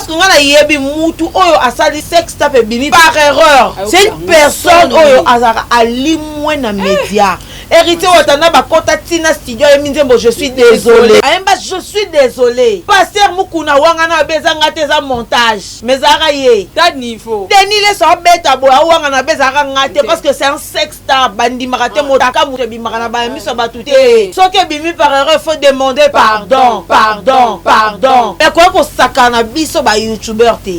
parce que on a yebi mutu oyo asali sex tape bini par erreur. C'est une personne oyo azara alimwe na média. Héritier Otana bakota tina studio Minzembo, je suis désolé. Aemba je suis désolé. Pasteur Mukuna wangana bezanga teza montage. Mais araye. Ta niveau. Deni les so beta bo wangana bezanga ngate parce que c'est un sex star bandi marate motaka mutu bimara ba miso batute. Soke bimi par erreur faut demander pardon. Et quoi ko sakana biso ba YouTuber te.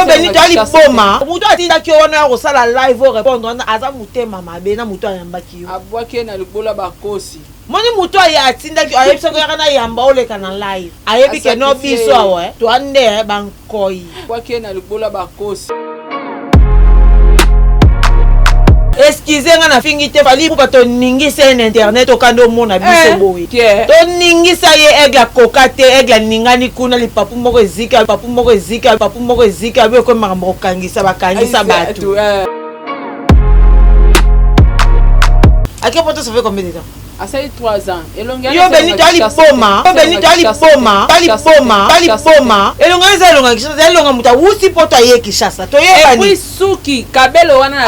Benito ali poma mutu atinda ki wana ko sala live répondre na aza mutema mabe na mutu ayambaki yo abwaki na libola bakosi moni mutu aya atinda ki ayebisa ko yana yamba oleka na live ayebi ke no biso awe to ande bankoi abwaki na libola bakosi. Excusez nga na fingite fali pour to ningisa en internet okando mona biso boy to ningisa ye egla kokate egla ningani kuna li papu moko ezika be ko makambo kangisa bakangisa batu ake poto ça fait combien de temps? À 3 ans. Yo Benito ali poma elonga elonga muta usi poto ye Kishasa to ye bani suki kabelo wana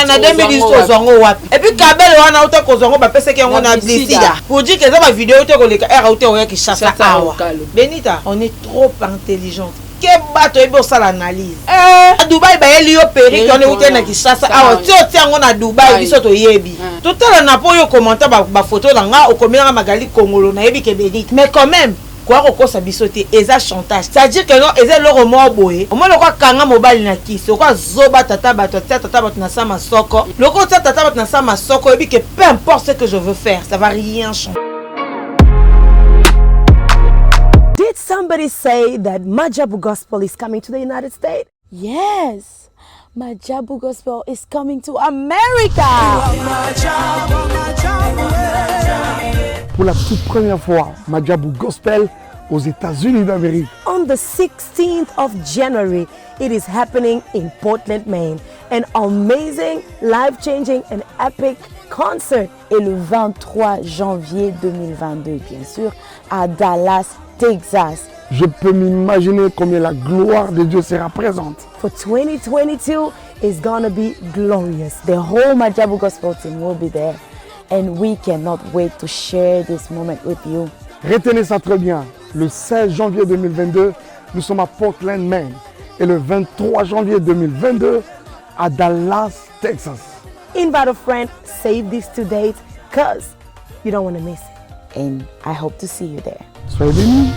na 2018 zongo wapi et puis kabelo wana uta ko zongo ba pese ke ngo na blisida pour dire que ça va vidéo te ko leka era uta ye Kishasa awa Benita on est trop intelligente. Que bato ebo sala analyse a Dubai ba eli yo peri ko ne uta na Kishasa awa ti ngo na Dubai biso to yebi total na po yo commenter ba photo na nga okomela magali kongolo na yebi ke Benita mais quand même quoi ko sa bisoté eza chantage c'est-à-dire que non eza le romo boye o mo lokwa kanga mobile na kisi okwa zoba tata bato na sama soko lokwa tata bato na sama soko yebi que peu importe ce que je veux faire ça va rien changer. Did somebody say that Majabu Gospel is coming to the United States? Yes, Majabu Gospel is coming to America. Pour la toute première fois, Majabu Gospel aux États-Unis d'Amérique. On the 16th of January, it is happening in Portland, Maine. An amazing, life-changing and epic concert. Et le 23 janvier 2022, bien sûr, à Dallas, Texas. Je peux m'imaginer combien la gloire de Dieu sera présente. For 2022, it's gonna be glorious. The whole Majabu Gospel team will be there. And we cannot wait to share this moment with you. Retenez ça très bien. Le 16 janvier 2022, nous sommes à Portland, Maine. Et le 23 janvier 2022, à Dallas, Texas. Invite a friend, save these 2 dates, because you don't want to miss it. And I hope to see you there. Soyez bénis.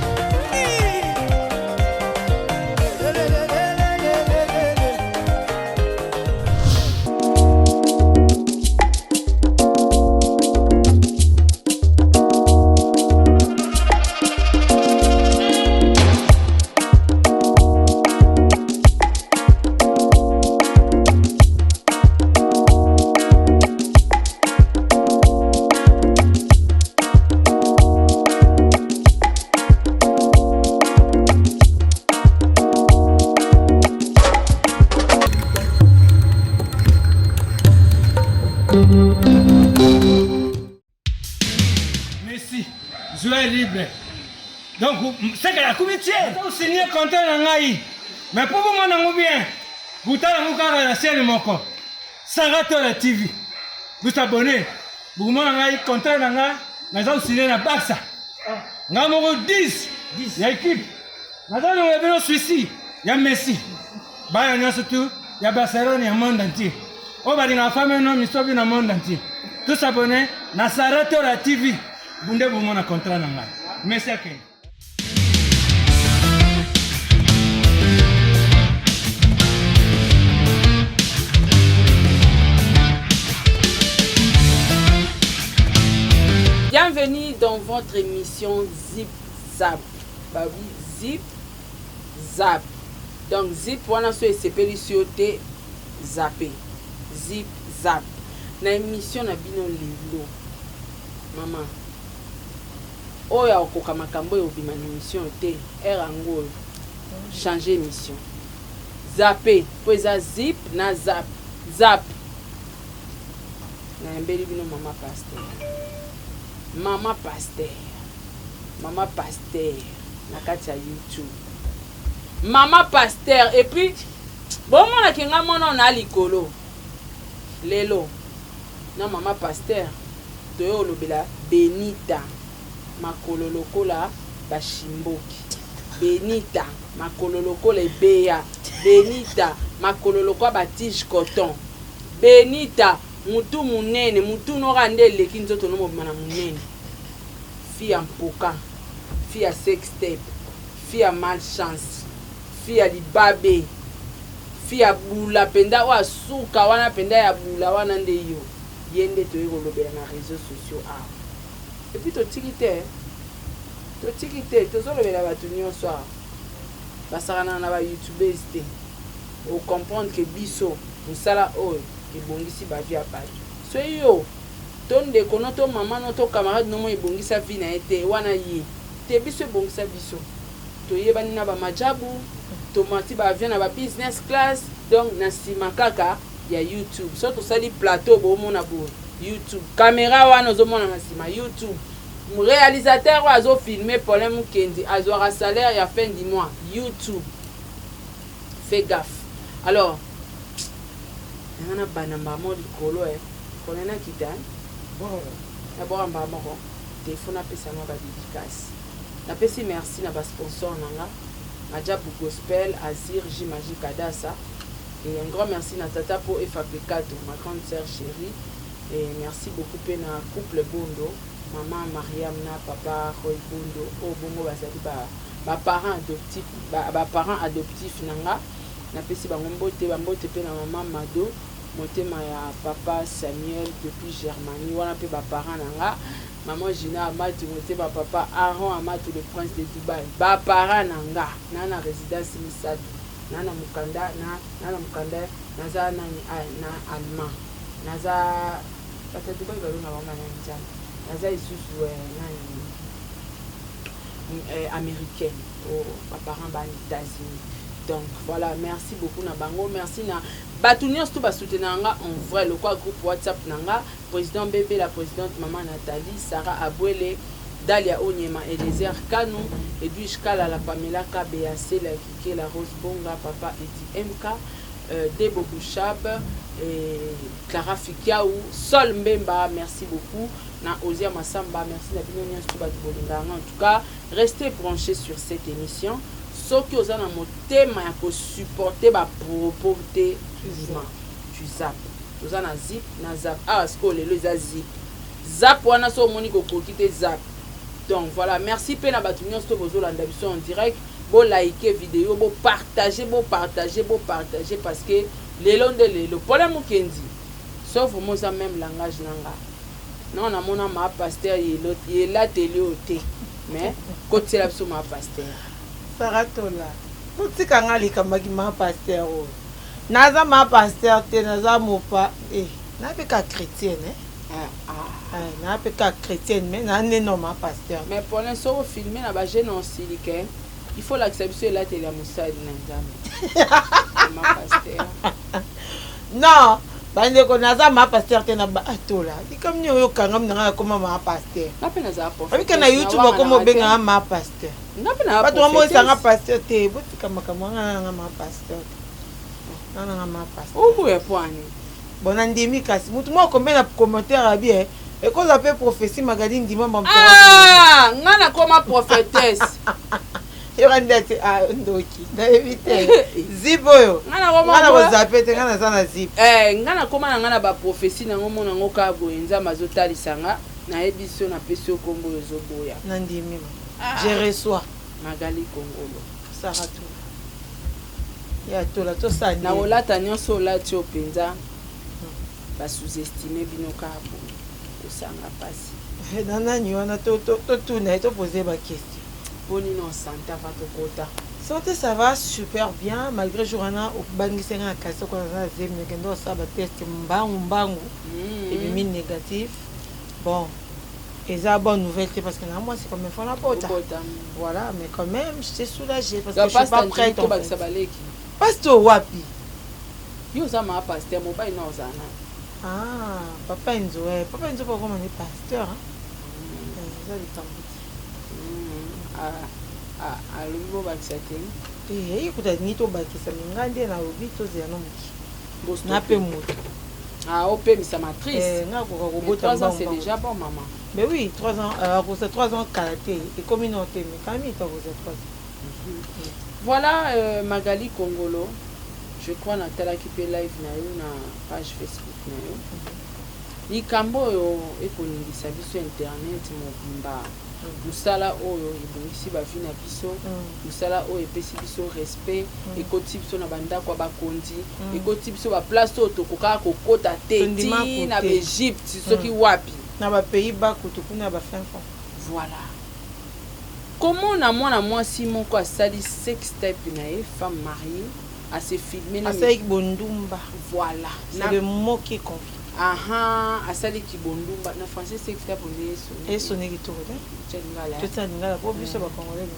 Merci. Joie libre. Donc, c'est que la comité, vous signez content en Aïe. Mais pour vous, mon bien, vous avez la chaîne mon corps. Sarah la TV. Vous abonnez. Vous m'avez content en Aïe. Mais vous signez la Barça. Nous avons 10. Il y a équipe. Nous avons un Suisse. Il y a Messi. Il y a surtout. Il y a Barcelone, il y a le monde entier. On va dire la femme et l'homme, ils sont dans le monde entier. Tous abonnés, Nasara la TV. Vous avez un contrat. Merci à vous. Bienvenue dans votre émission Zip Zap. Bah oui, Zip Zap. Donc Zip, voilà ce s'appelle ici Zappé. Zip Zap. Na émission na bino lilo. Maman. Oya okoka makambo yo bima na émission te. Erango. Changer émission. Zappé. Pues a Zip na Zap. Zap. Na mbeli bino mama pasteur. Mama pasteur. Mama Pasteur na kati ya YouTube. Mama Pasteur et puis bon mona kinga mona na likolo. Lelo na Mama Pasteur toyo lobela Benita makolo lokola bashimboki. Benita makolo lokola ebeya. Benita makolo lokola batige coton. Benita mutu munene mutu norande leki nzoto no mobimana munene. Fille en poka, fille à sextape, fille à malchance, fille à libabe, fille à boula penda wa suka wana penda ya boula wana nde yo. Yende to yego lobela na réseaux sociaux ah. Et puis to tikite to zo lobela batu nyonso ah. Basakana na ba YouTubers te. O comprendre que biso musala oyo ebongisi ba vie ya bato. So yo tonde kono to mama no to camarade no mo ebongisa vie na ete wana ye te biso ebongisa biso to yebani na ba majabu to mati ba avion na ba business class donc na sima kaka ya YouTube so to sali plateau bo mona bo YouTube caméra wana zo mona na sima YouTube mon réalisateur wa zo filmer problème kendi azora salaire ya fin du mois YouTube fais gaffe alors ngana banamba mo likolo konena kitani d'abord en bas moko téléphone apesa na ba dédicace na pesi merci na ba sponsor nanga Majabu Gospel Azir J Magique Adassa et un grand merci na tata pour FAP4 ma grande sœur chérie et merci beaucoup pe na couple Bondo maman Mariam na papa Roy Bondo o bongo bazali ba parents adoptifs nanga na pesi bango mbote pe na maman Mado motema ya papa Samuel depuis Germanie wana pe ba parents nanga maman Gina Amati motema papa Aaron Amati le prince de Dubaï ba parents nanga na résidence Misatu na mukanda naza nani na allemand naza pata Dubaï ba na mama nani naza isusu nani américaine au ba parents ba États-Unis. Donc voilà, merci beaucoup na bango, merci na batunions tout ba soutenir nga en vrai le quoi groupe WhatsApp nanga président Bébé la présidente maman Nathalie Sarah Abwele Dalia Onyema Eliezer Kanu Edwige Kala la Pamela KBAC la Kike la Rose Bonga papa Edi MK Debo Bouchab et Clara Fikiaou Sol Mbemba merci beaucoup na Ozia Massamba merci na bino tout ba en tout cas restez branchés sur cette émission. Ce qui est dans mon thème, il supporter ma propreté tu zappes. Tu as un zip, na zap. Ah, ce que les zip. Zap, on a son monique au côté zap. Donc voilà, merci pour la bâtiment en direct. Bon liker vidéo, bon partager parce que les longs de le problème qui dit. Sauf moi ça même langage nanga. Non, on a mon ma pasteur il est là télé au thé. Mais côté là sur ma pasteur. Saratola. Utika ngali kamaki ma pasteur o. Naza ma pasteur te naza mopa na peka chrétienne na peka chrétienne mais na non ma pasteur. Mais pour l'instant filmer na ba jeune en silique. Il faut l'accepter là télé Moussa Nzambe. Ma pasteur. Non, bande ko naza ma pasteur te na ba atola. Comme nyo kangam na koma ma pasteur. Na pe naza pasteur. Avec na YouTube ko mo benga ma pasteur. Pas toi moi ça pasteur te boti kama nga ma pasteur. Nga ma pasteur. Où est poani? Bon andimi kasi mutu mo kombe na commentaire bien et qu'on appelle prophétie magazine dima mam. Ah, nga na koma prophétesse. Yorandete ndoki. Na éviter. Ziboyo. Nga na zapete nga na sana zip. Nga na koma nga na ba prophétie na ngomo na ngoka boyenza mazotali sanga na ebiso na peso kombo yozoboya. Nandimi. Je reçois Magali Kongolo Saratu ya tola to sani na olata nyonso olati openza ba sous-estimer bino ka bo osanga pasi nani wana to tuna to poser ba question boni non santé va to kota santé ça va super bien malgré jourana au bangisenga kaso kwa na zemi kendo sa ba test mbangu et puis négatif bon. Et ça bonne nouvelle parce que moi c'est comme une fois la porte. Voilà, mais quand même j'étais soulagée parce que je suis pas prête. Pasteur wapi? Yo ça m'a pasteur mo ba ina ozana. Ah, papa Enzo pas comment on est pasteur hein. Ça alobi bobakisa te ekuta ningi tobakisa minga nde nalobi tozela no moki na mpe moto opemisa matrice nga koka 3 ans c'est déjà bon maman. Mais oui, 3 ans, c'est 3 ans karaté et communauté, mais quand même il t'a posé 3 ans. Voilà Magali Congolo, je crois Natala qui peut live na page Facebook na yo. Likambo yo ekoningisa biso internet mobimba. Musala oyo ebongisi bavi na biso, musala oyo epesi biso respect, ekoti biso na bandako bakondi, ekoti biso ba place oyo tokoka kokota te ti na Egypte soki wapi. Na ba pays bas kutu kuna ba fin fond. Voilà. Comment na mwana mwasi moko asali sex tape na ye femme mariée à se filmer na asali bondumba. Voilà. C'est le mot qui convient. Asali ki bondumba na français sex tape on est sonné ki to de. Tsa ngala po biso ba congolais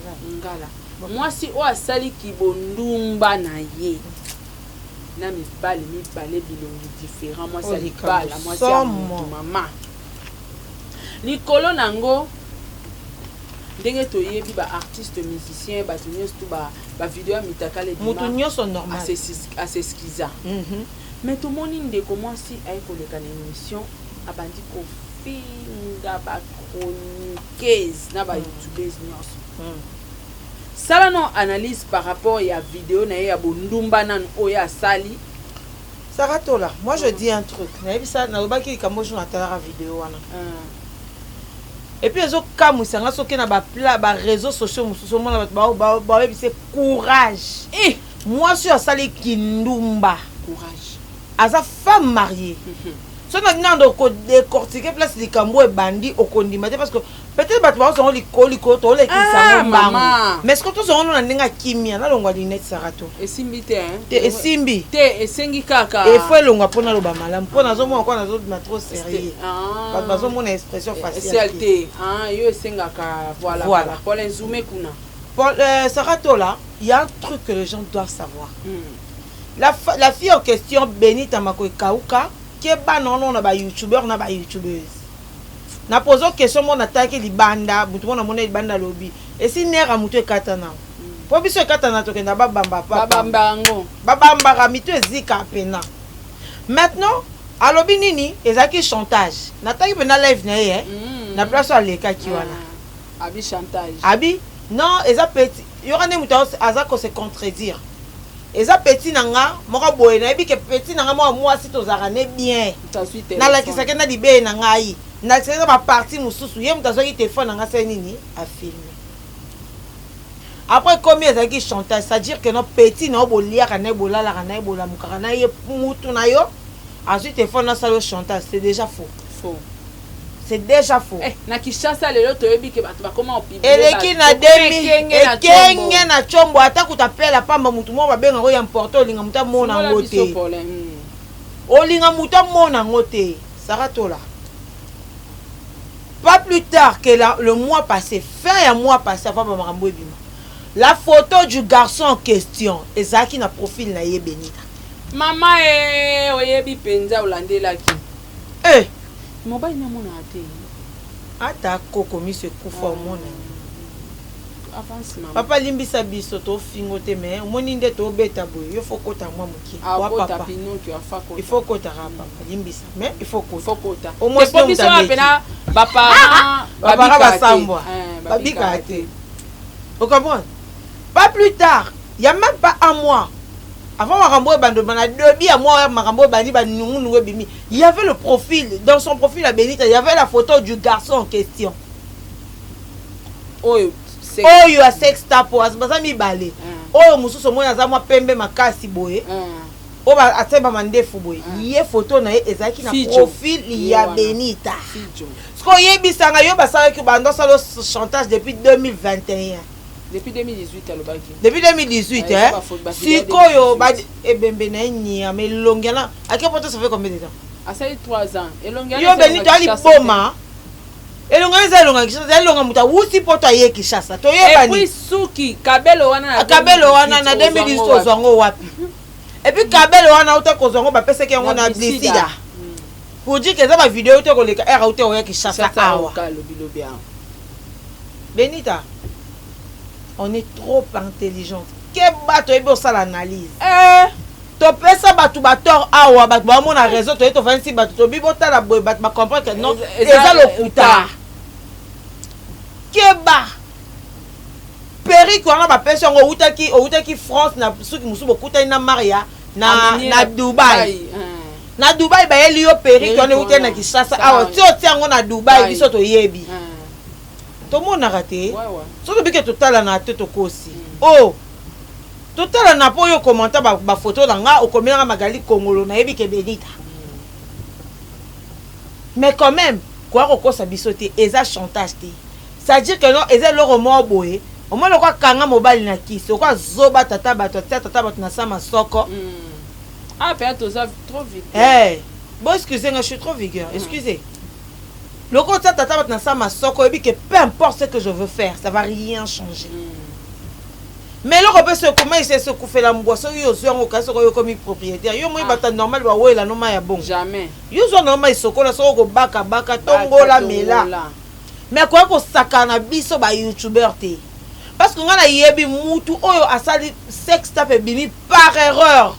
ngala. Mwasi o asali ki bondumba na ye. Na mibale bilongi différent mwasi alibala mwasi maman. Likolo nango ndenge toyebi ba artiste musicien ba nyonso to ba video mitakale bima mutu nyonso normal aseskiza mais tout moni ndeko mwasi ayikoleka na émission abandi kofinga ba chroniqueuse na ba youtubeuse nyonso sala no analyse par rapport ya vidéo na ya bondumba nan oya sali Saratola, moi je dis un truc nayebi ça na lobaki kambo jo na tala vidéo wana et puis les autres cas musanga soki na ba réseaux sociaux mususu mona ba c'est courage et moi sur sali kindumba courage as a femme mariée so na ngando ko décortiquer place di kambo e bandi okondima parce que peut-être bat ba so liko to le kisa mama mais ce que to so na ndinga kimia na longwa linette Sarato esimbi te hein te esimbi te esengi kaka et faut longwa pona lo ba malam pona zo mo ko na zo na trop sérieux ba zo mo na expression faciale yo esenga ka voilà pour les zoomer kuna pour Sarato là il y a un truc que les gens doivent savoir la fille en question Benita Makoekauka qui est non na ba youtubeur na ba youtubeuse na pose question mon attaque libanda mutu mona mona libanda lobby et si nera mutu ekatana po biso ekatana to kenda babamba mitu ezika pena maintenant alobi nini ezaki chantage nataki pena live na ye na place aleka kiwana abi chantage abi non eza petit yora ne mutu azako se contredire eza petit nanga moko boye na yebi ke petit nanga moi si tozaka ne bien na la kisaka na libe na ngai na tseza ba partie mususu ye mutazoki téléphone nanga c'est nini a filmer après combien ezaki chantage ça dire que non petit na bolia kana bolala kana bola mukaka na ye mutu na yo ensuite téléphone na salo chantage c'est déjà faux c'est déjà faux na Kinshasa lelo toyebi ke bato ba comment publier eleki na 2000 ekenge na chombo ata kutapela pamba mutu mo babenga ko ya importer olinga muta mona ngote olinga muta mona ngote Saratola pas plus tard que le mois passé fin ya mois passé avant makambo ebima la photo du garçon en question ezaki na profil na ye Benita mama oyebi penza olandelaki mobile na mona ate ata koko mi se kufa mona avance mama papa limbisa biso to fingo te mais moni nde to beta boy yo fokota mwa muki wa papa il faut kota papa limbisa mais il faut kota au moins c'est biso apena papa basambwa babika ate vous comprenez pas plus tard il y a même pas un mois avant makambo bando bana debi à moi makambo bani banungu bimi il y avait le profil dans son profil à Benita il y avait la photo du garçon en question oyo a sex tape asbaza mi balé oyo mususu mona za mwa pembe makasi boye o ba ateba mandefu boye ye photo na ye ezaki na profil ya Benita sko yebisanga yo basala ki bando salo chantage depuis 2021 depuis 2018 alobaki depuis 2018 hein sikoyo ba ebembe na nya mais longela à quel point ça fait combien de temps à ça 3 ans et longela yo Benita ali boma elonga ezalonga Kinshasa elonga muta wusi poto ye Kinshasa to yeba ni et puis suki kabelo wana na 2018 ozongo wapi et puis kabelo wana uta kozongo ba pesa ke ngona blisida pour dire que ça ba vidéo to ko leka era uta oya Kinshasa awa Benita on est trop intelligente. Quel bateau est ça l'analyse? To pesa batu bator awa bat ba mon raison to to fancy batu to bibota la boy bat ba comprendre que non eza lokuta. Keba. Peri ko na ba pesa ngo utaki France na suki musubo kuta na Maria na Dubai. Na Dubai ba eli yo peri ko na uta na Kinshasa awa ti o ti ngo na Dubai biso to yebi. To mona raté. So to bike to tala na to kosi. Oh. Total na po yo commenter ba photo na nga okomela Magali Kongolo na yebi ke Benita. Mais quand même, quoi ko sa bisoté eza chantage té. Ça dit que non eza le romo boye. Au moins le quoi kanga mobile na kiso quoi zoba tata bato na sama soko. Ah peut être ça trop vite. Bon excusez-moi, je suis trop vigueur. Excusez. Le quoi tata bato na sama soko yebi que peu importe ce que je veux faire, ça va rien changer. Mais là, on peut se comment il s'est secoué la mboisson, il y a un cas comme propriétaire. Il y a un normal, il y a un bon. Jamais. Il y a un normal, il se colle sur le baka, tombo la mela. Mais quoi que ça canne biso ba youtubeur té. Parce qu'on a yebi moutou, oyo a sali sex tape bimi par erreur.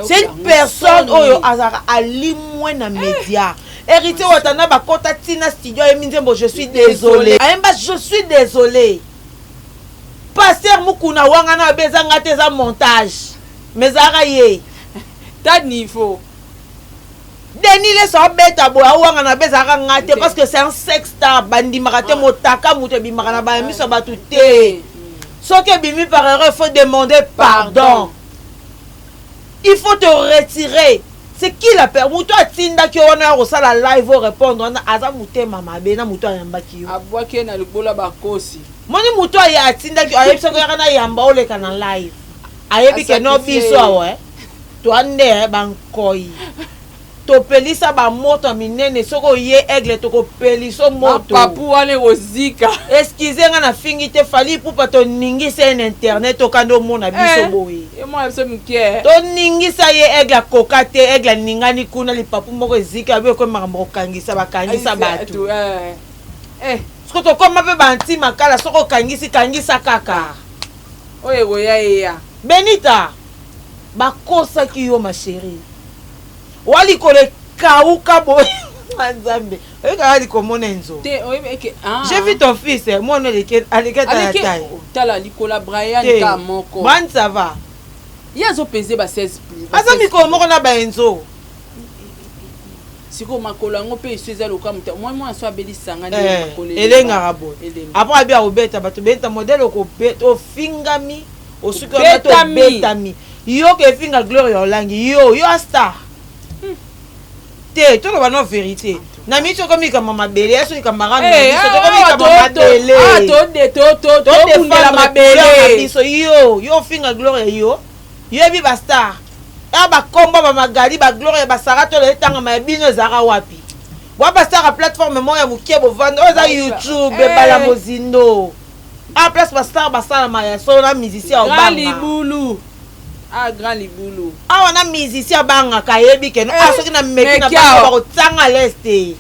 C'est une personne oyo azara ali moins na média. Hérité watana ba kota tina studio et minzembo je suis désolé. Aemba je suis désolé. Pasteur Mukuna wangana bezanga teza montage. Mais araye. Ta niveau. Denis les so beta bo wangana bezanga ngate parce que c'est un sexta bandi marate motaka muto bimara ba miso batute. So que bimi par erreur faut demander pardon. Il faut te retirer. C'est qui la père muto atinda ki wana ko sala live répondre na aza mutema mabe na muto ayamba ki. Abwake na libola bakosi. Moni muto ya atinda ki ayebisa ko yana yamba oleka na live. Ayebi ke no biso awe. To ande bankoi. To pelisa ba moto minene soko ye aigle to ko peliso moto. Papu wane ozika. Excusez nga na fingi te fali pour pas to ningisa en internet to kando mona biso boye. E mo biso mkie. To ningisa ye aigle kokate aigle ningani kuna li papu moko zika be ko makambo kangisa bakangisa batu. Soto koma pe banti makala soko kangisa kaka. Oye goya. Benita. Bakosa ki yo ma chérie. Wali kole kauka boy. Nzambe. Wali komona nzo. J'ai vu ton fils, moi on est aleka ta taille. Tala likola Brian ka moko. Ban ça va. Yazo peser ba 16 plus. Azami ko moko na ba enzo. Siko makola ngo pe iseza loka muta moi so abeli sangani makola elenga rabo après abia obeta bato beta modèle ko beto fingami osuka bato betami yo ke finga glory olangi yo star te to ba no vérité na miso comme ka mama bele eso ka maranga miso to comme ka mama bele to kungela mabele biso yo finga glory yo bi ba star. Ba combo ba Magali ba Gloria ba Sarato le tanga ma bino zara wapi. Wa ba star plateforme mo ya mukie bo vando za YouTube bala mozindo. A place ba star ba sala ma ya so na musicien o banga. Grand libulu. Wana musicien banga ka yebi ke no asoki na meki na ba ko tanga leste.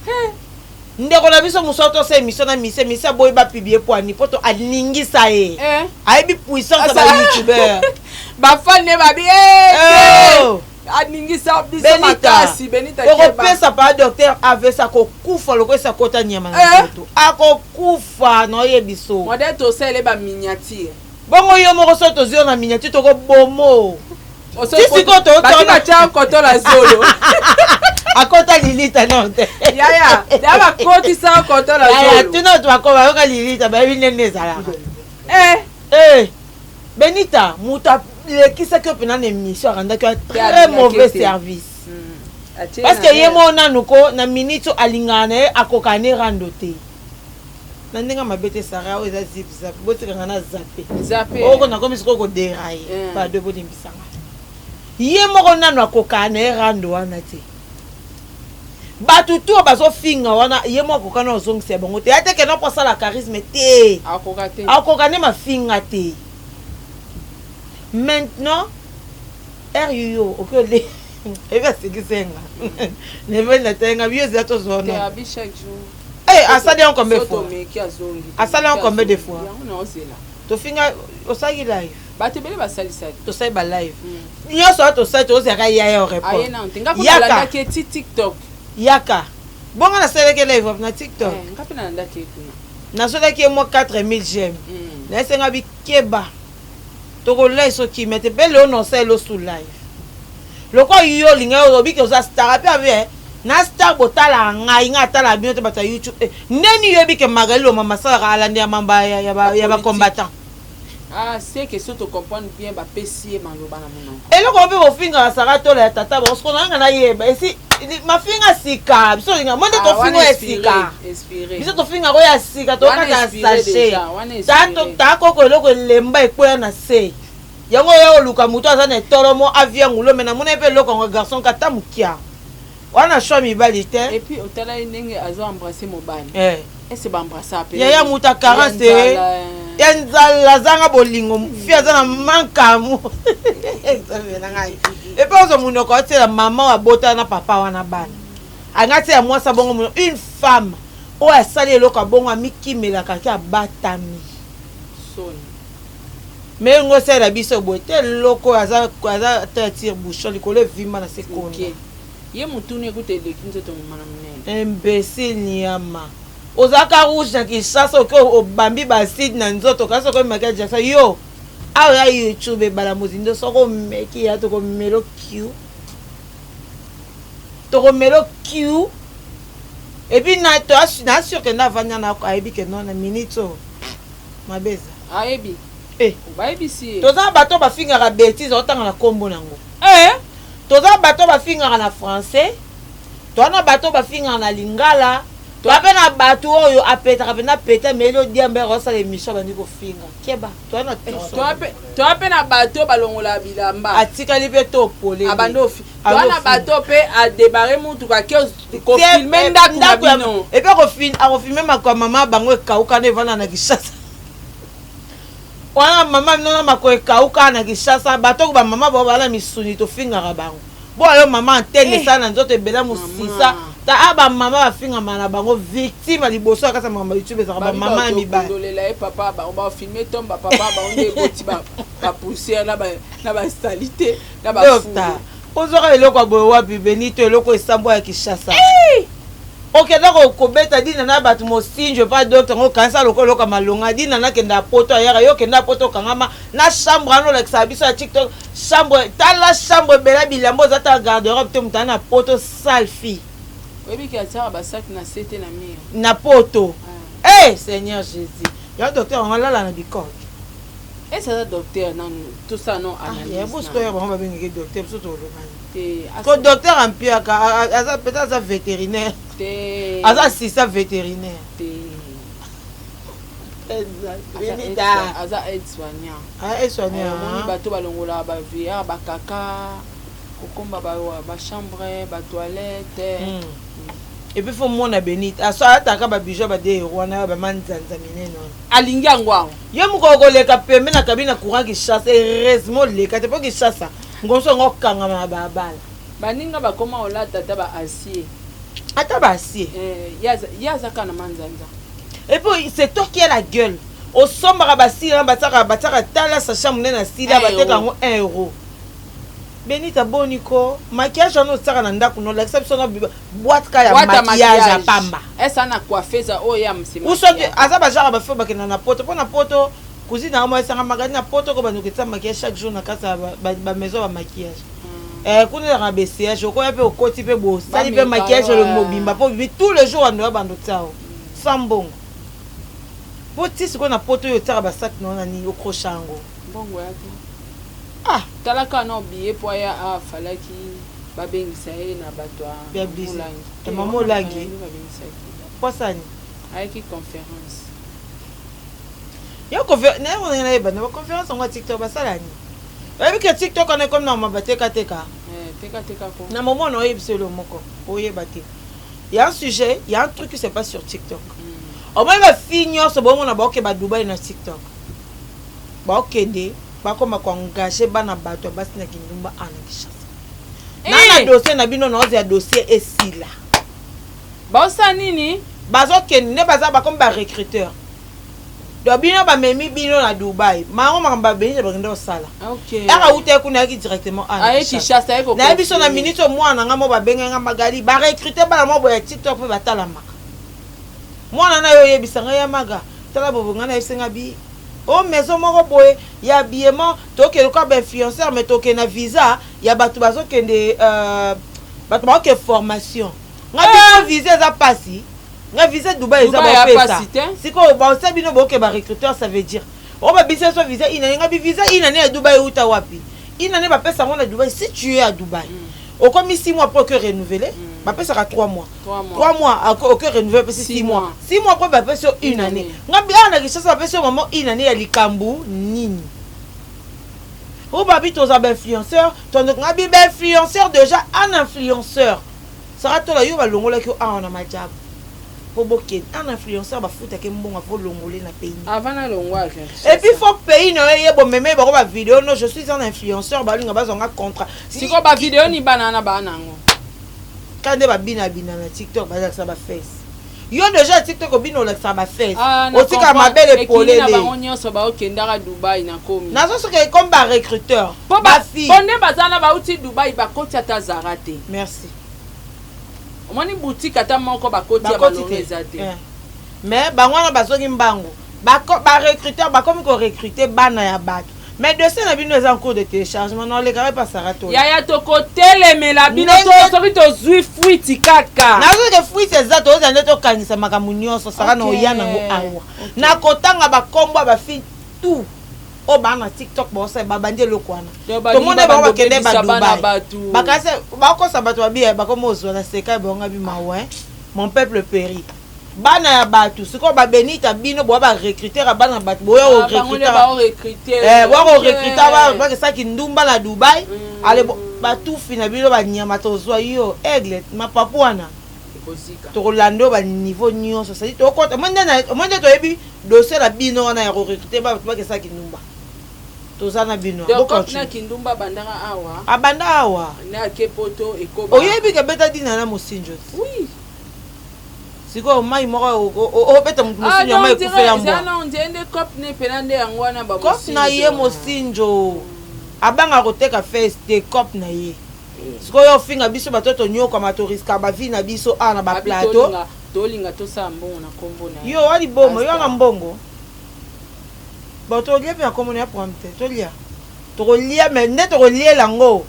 Ndeko na biso musoto se mission na mise boy ba publier poani poto alingisa e. Aibi puissance ba YouTuber. Ba fan ne ba bi adningisa biso makasi Benita keba. Pesa pa docteur avait sa ko kufa loko sa kota nyama na photo. Ako kufa no ye biso. Modèle to sele ba miniature. Bongo yo moko soto zio na miniature to ko bomo. Sisi ko to na cha ko to la zolo. Akota lilita nonte. Ya ba koti sa ko to la zolo. Ya tino to akoma yo ka lilita ba binene zala. Benita, muta lekisa que pendant l'émission renda que très mauvais service. Parce que yemo na nuko na minute alingane akokane randote. Na ndinga mabete sara o eza zip zap bote kana zappe. O na comme siko ko dérailler pas de bodi mbisanga. Yemo na no akokane rando wana te. Batu tu bazo finga wana yemo akokana ozongisa bongo te. Ate ke no posa la charisme te. Akokane ma finga te. Maintenant, RUO, ok, les. Et bien, c'est que c'est un. Les veulent la tenga, vieux, c'est à ton zone. À ça, on combien de fois? À ça, on combien de fois? tofinga osaki live bato ebele basalisaki tosali ba live nyonso tosali tozaka yaya report aye na ntenga po nalandaki eti TikTok yaka bongo nasalaki live na TikTok nga mpe nalandaki ekuna nasolaki ye mo 4000 gem nayesenga bikeba tokolai soki mete mpe leo nosali lo su live loko yo olinga olobi ke oza star mpe abe na star botala ngai nga atala bino te bato ya YouTube ndeni yoyebi ke Magali Loma masalaka alandi ya mamba ya bacombattant c'est que so to comprendre bien bapesi ye maloba na monoko eloko mpe bofingaka saka tola ya tata bosiko nanga nayeba esi mafinga sika biso olinga monde tofinga ya sika biso tofingako ya sika tokaka sachet takoko eloko elemba ekwea na se yango oyo oluka moto aza na etolo mo avia ngulo me namona mpe eloko yango garçon kata mokia wana shwa mibali te et puis otala ndenge azo embrasser mobali ese baembrasser ape yaya moto a 40 ya nzala azanga bolingo fi aza na mankamu epe ozo monoko otela mama oyo abotana na papa wana bana anga te ya mwasa bongo mono une femme oyo asali eloko abongo amikimelaka ke abatami me ngo osala biso boye te eloko oyo aza te atire bouchon likolo evimba na sekonde ye motuni ekuta eleki nzoto momana monene imbécile niama ozaka rouge na Kinshasa oke obambi baside na nzoto kasi oko Michael Jackson yo awa ya YouTube ebala mozindo soko omeki ya tokomelo Q epi nasure ke ndavanya na ayebi ke non na minute oyo mabeza ayebi bayebisi toza bato bafingaka bêtise otanga na nkombo nango toza bato bafingaka na français toana bato bafingaka na lingala toape na bato oyo apetaka mpena peta me elo diambere osala émission bandi kofinga keba toape na bato balongola bilamba atikali mpe to opole abandofi toana bato mpe adebare mutuka kofilme ndako na bino epe akofilme makwa mama bango ekaukana evanda na Kinshasa wana mama minona mako ekauka na Kinshasa bato ko bamama bao bala misuni tofingaka bango bo ayo mama antene esala na nzoto ebela mosisa ta aba mama bafingama na bango victime liboso akasa makambo YouTube ezaka bamama ya mibali kondolela ye papa bango bafilme tomba papa bango nde eboti bapoussière na basalite na bafuta ozoka eloko ya boye wapi Benito eloko esambo ya Kinshasa okenda kobeta dina na bato mosinjo pa docteur ngo kansa lokoloka malonga dina na kenda poto ayaka yo kenda poto kangama na chambre ano leksa biso ya TikTok chambre tala chambre bela bilambo zata garde-robe te mutana poto selfie webi ki atira basak na sete na mire na poto Seigneur Jésus ya docteur on lala na bikor ça docteur non tout ça non analyse ya bosko ya ba bengi docteur biso to lomani ko docteur ampiaka aza peut-être aza vétérinaire aza assistant vétérinaire aza aide-soignant aide-soignant bato balongola bavieillard bakaka kokomba bachambre batoilette epuis fo mona Benita aso ataka babijou bade wana bamanzanza minene alingi yango awo yo moko koleka pembe na kabine courant Kinshasa heureusement leka te po Kinshasa ngomso ngo kangama na babala baninga bakoma olata ta ba acier ata ba acier yaza kana manzanza et puis c'est toi qui a la gueule au sombra basira bataka tala sacha munene na sida bateka ngo 1 euro Benita boniko maquillage no tsaka na ndako no la exception no boîte ka ya maquillage ya pamba esa na coiffeuse o ya msima uso aza ba jara ba fe ba kena na poto pona poto cousine na mo esanga magani na poto ko ba noketsa maquillage chaque jour na kasa ba maison ba maquillage kuna na BCH ko ya pe okoti pe bo sali pe maquillage le mobimba po bi tous les jours ando ba ndo tsao sambong poti siko na poto yo tsaka ba sac no na ni okrochango bongo ya talaka na billet po ya falaki babengisa ye na bato ya molangi mama olangi posani ayeki conférence yo conférence na yeba na conférence ngo TikTok basalani oyebi ke TikTok on est comme na mabateka teka ko na moment on oyebi selo moko oyeba te il y a un sujet il y a un truc qui se passe sur TikTok au moins ba finyo so bon na ba oke ba Dubai na TikTok ba okende bakoma ko engager bana bato basi na kindumba ana Kinshasa na dossier na bino na ozi ya dossier esila ba osa nini bazo kende baza ba comme ba recruteur do bino ba memi bino na Dubai mango makamba Benita bakende osala OK aka ute kuna ki directement aye Kinshasa eko na biso na minute mwana nga mo ba benga magali ba recruter bana mo boya TikTok pe batala maka mwana na yo yebisanga ya maga tala bobo nga na yesenga bi o maison moko boye ya habillement toke ko ba influenceur mais toke na visa ya batu bazokende batu ba ke formation nga bi visa za pasi nga visa Dubai za ba pesa siko ba sabi no boke ba recruteur ça veut dire o ba bisa so visa ina nga bi visa ina ne Dubai uta wapi ina ne ba pesa ngona Dubai si tu es à Dubai au comme 6 mois pour que renouveler ba pesa ka 3 mois 3 mois au que renouveler 6 mois 6 mois pour ba pesa une année nga bi ana ki ça ba pesa maman une année ya likambu nini o ba bi to za ba influenceur to nga bi ba influenceur déjà un influenceur sera to la yo ba longola ki a on a majabu un influenceur va foutre que bon faut longoler na pays avant la longwa et puis faut pays no yebo meme ba ba vidéo non je suis un influenceur ba linga ba zonga contrat si ko ba vidéo ni banana banango kande ba bina na TikTok ba ça ba face yo déjà TikTok bino la ça ba face otika mabele polele na ba onyoso ba okendaka Dubai na komi nazo so que comme ba recruteur ba fille bonne bazana ba uti Dubai ba koti ata zarate merci omoni boutique ata moko bakoti ya baloreza te mais bangwana bazoki mbango ba recruteur ba comme ko recruter bana ya bato mais de ça na bino en cours de téléchargement non les gars pas sarato ya to kotelemela bino to soki to zui fuiti kaka nazo ke fuiti exact oza ndeto kanisa makamunyoso sara no yana ngo awa na kotanga ba kombo ba fi tout o bana TikTok bo sa ba bande lokwana to monde ba bakende ba Dubai bakase ba ko sabato ba biya ba ko mozo na seka bonga bi mawe mon peuple périt bana ya batu siko ba Benita bino bo ba recruter bana batu bo yo recruter bo recruter ba ke sa ki ndumba la Dubai ale ba tout fina bino ba nyama to zo yo aigle ma papuana to lando ba niveau nyonso ça dit to ko monde to yebi dossier la bino na ya recruter ba ke sa ki ndumba tozana bino donc na kindumba bandanga awa abanda awa na kepoto ekoba oyebi ke beta dina na mosinjo oui siko mai moko o beta mosinjo mai kufela mbo non ndende cop ne pelande yango na ba mosinjo cop na ye mosinjo abanga koteka face de cop na ye siko yo finga biso batoto nyoko matoriska ba vie na biso ana ba plateau tolinga to sambo na kombo na yo ali bomo yo na mbongo bon to lia pe comme on a prompté to lia mais net to lia lango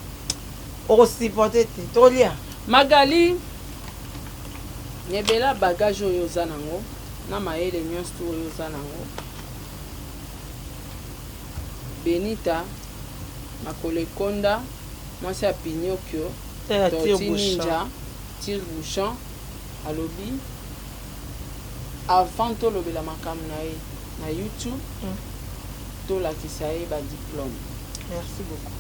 o supporter to lia Magali nebela bagage oyo zanango na maele nyonso oyo zanango Benita makole konda mwasi ya Pinocchio Tortue Ninja tire bouchon alobi avant to lobela makam na ye na YouTube to la kisaye ba diplôme. Merci beaucoup.